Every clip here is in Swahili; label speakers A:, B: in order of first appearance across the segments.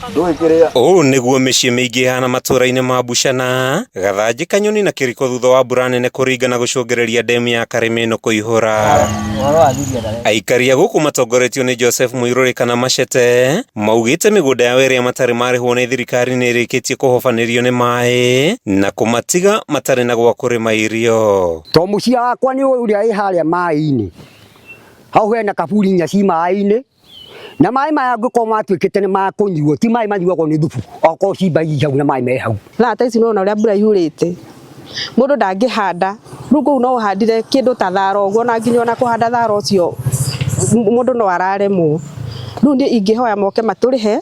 A: Ũũ nĩguo mĩciĩ mĩingĩ ihana matũũra-inĩ ma Buchana, Gathanji, Kanyoni na Kĩriko thutha wa mbura nene kũringa na gũcũngĩrĩria ndemu ya Karĩmĩnũ kũihũra. Aikari a gũkũ matongoretio nĩ Joseph Mũirũrĩ kana Machete maugĩte mĩgũnda yao ĩrĩa matarĩ marĩhwo nĩ thirikari nĩ ĩrĩkĩtie kũhobanĩrio nĩ maĩ na kũmatiga matarĩ na gwa kũrĩma irio.
B: To mũciĩ wakwa nĩ ũrĩa ĩ harĩa maĩ-inĩ, hau hena kaburi nyaci maĩ-inĩ, na maĩ maya ngũkorwo matuĩkĩte nĩ makũnyuo, ti maĩ manyuagwo nĩ thubu, okorwo cimba hau na maĩ me hau.
C: Thaa ici nona ũrĩa mbura yurĩte, mũndũ ndangĩhanda, rĩu kũu no ũhandire kĩndũ ta thara ũguo, na nginya ona kũhanda thara ũcio mũndũ no araremwo. Rĩu niĩ ingĩhoya moke matũrĩhe,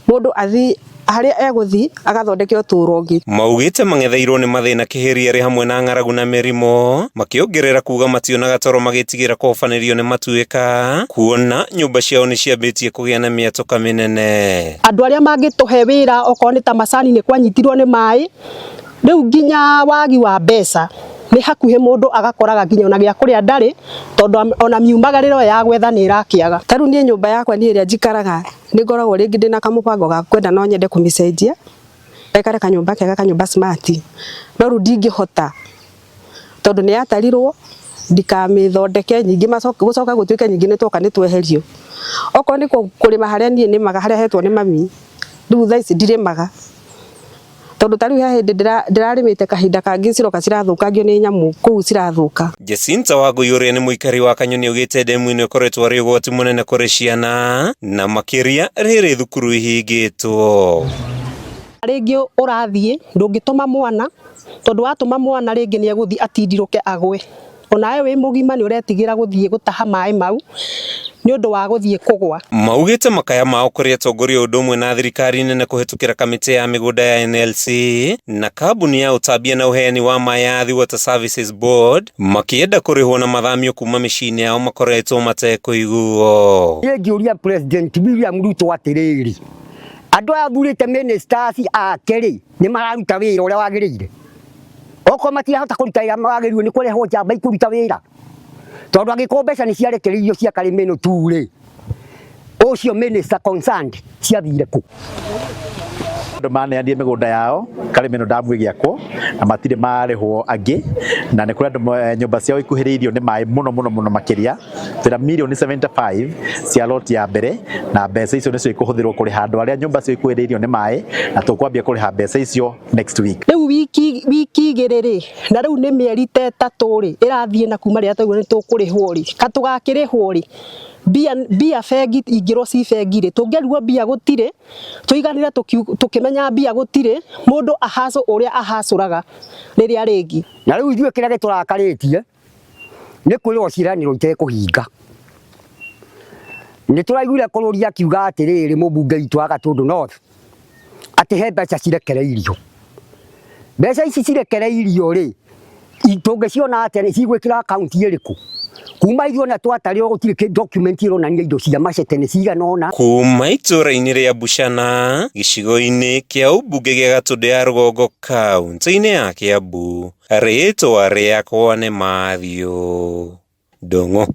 C: mũndũ athiĩ harĩa egũthiĩ agathondeke ũtũũro ũngĩ.
A: Maugĩte mang'etheirwo nĩ mathĩna kĩhĩri arĩ hamwe na ng'aragu na mĩrimũ, makĩongerera kuga mationaga toro magĩtigĩra kũhobanĩrio nĩ matuĩka, kuona nyũmba ciao nĩ ciambĩtie kũgĩa na mĩatũka mĩnene.
C: Andũ arĩa mangĩtũhe wĩra okorwo nĩ ta macani nĩ kwanyitirwo nĩ maĩ, rĩu nginya wagi wa mbeca nĩ hakuhĩ mũndũ agakoraga nginya ona gĩa kũrĩa ndarĩ, tondũ ona miumagarĩro ya gwetha nĩ ĩrakĩaga. Ta rĩu niĩ nyũmba yakwa niĩ ĩrĩa njikaraga nĩ ngoragwo rĩngĩ ndĩna kamũbango ga kwenda no nyende kũmĩcenjia ekare kanyũmba kega, kanyũmba smart, no rĩu ndingĩhota tondũ nĩ yatarirwo ndikamĩthondeke, nyingĩ gũcoka gũtuĩke nyingĩ nĩ twoka nĩ tweherio. Okorwo nĩ kũrĩma harĩa niĩ nĩmaga harĩa hetwo nĩ mami, rĩu thaa ici ndirĩmaga tondũ ta rĩu he hĩndĩ ndĩrarĩmĩte kahinda kangĩ ciroka cirathũkangio nĩ nyamũ kũu cirathũka. Jacinta Wangui ũrĩa nĩ mũikari wa Kanyoni augĩte ndemu-inĩ ĩkoretwo arĩ ũgwati mũnene kũrĩ ciana na makĩria rĩrĩ thukuru ihingĩtwo. Rĩngĩ ũrathiĩ ndũngĩtũma mwana, tondũ watũma mwana rĩngĩ nĩ egũthiĩ atindirũke agwe, onawe wĩ mũgima nĩ ũretigĩra gũthiĩ gũtaha maĩ mau nĩ ũndũ wa gũthiĩ kũgwa. Maugĩte makaya mao kũrĩ atongoria ũndũ ũmwe na thirikari nene kũhetũkĩra kamĩtĩ ya mĩgũnda ya NLC na kambuni ya ũtambia na ũheani wa maĩ ya Athi Water Services Board, makĩenda kũrĩhwo na mathamio kuma mĩciĩ-inĩ yao makoretwo matekũiguo. Niĩ ngĩũria President William Ruto atĩrĩrĩ, andũ aya thurĩte ministers ake-rĩ nĩ mararuta wĩra ũrĩa wagĩrĩire? Okorwo matirahota kũruta wĩra wagĩrĩirwo nĩ kũrehwo njamba ikũruta wĩra, tondũ angĩkorwo mbeca nĩ ciarekereirio cia Karĩmĩnũ tu-rĩ, ũcio minister concerned ciathire kũ?
D: Andũ maneanire mĩgũnda yao Karĩmĩnũ ndamu ĩgĩakwo na matirĩ marĩhwo angĩ, na nĩ kũrĩ andũ nyũmba ciao ikuhĩrĩirio nĩ maĩ mũno makĩria, twĩna mirioni 75 cia loti ya mbere, na mbeca icio nĩcio ikũhũthĩrwo kũrĩha andũ arĩa nyũmba ciao ikuhĩrĩirio nĩ maĩ, na tũkwambia kũrĩha mbeca icio next week.
C: Rĩu wiki igĩrĩ-rĩ, na rĩu nĩ mĩeri ta ĩtatũ-rĩ ĩrathiĩ na kuma rĩrĩa twaigua nĩ tũkũrĩhwo-rĩ, katũgakĩrĩhwo-rĩ, mbia bengi ingĩrwo ci bengi-rĩ, tũngĩrwo mbia gũtirĩ, tũiganire tũkĩmenya mbia gũtirĩ, mũndũ ahacũ ũrĩa ahacũraga rĩrĩa rĩngĩ.
B: Na rĩu ithuĩ kĩrĩa gĩtũrakarĩtie nĩ kwĩrwo ciĩranĩro itekũhinga. Nĩ tũraiguire Kũrũri akiuga atĩrĩrĩ, mũmbunge witũ wa Gatũndũ North atĩ he mbeca cirekereirio. Mbeca ici cirekereirio-rĩ, tũngĩciona atĩa, nĩ cigwĩkĩra akaunti ĩrĩkũ? Kuma ithuĩ na twatarĩrwo gũtirĩ document ironania indo cia Machete nĩ cigana ũna. Kuma
A: itũũra-inĩ rĩa Buchana, gĩcigo-inĩ kĩa ũmbunge gĩa Gatũndũ ya rũgongo kaunti-inĩ ya Kiambu, rĩĩtwa rĩakwa nĩ Mathew Ndung'u.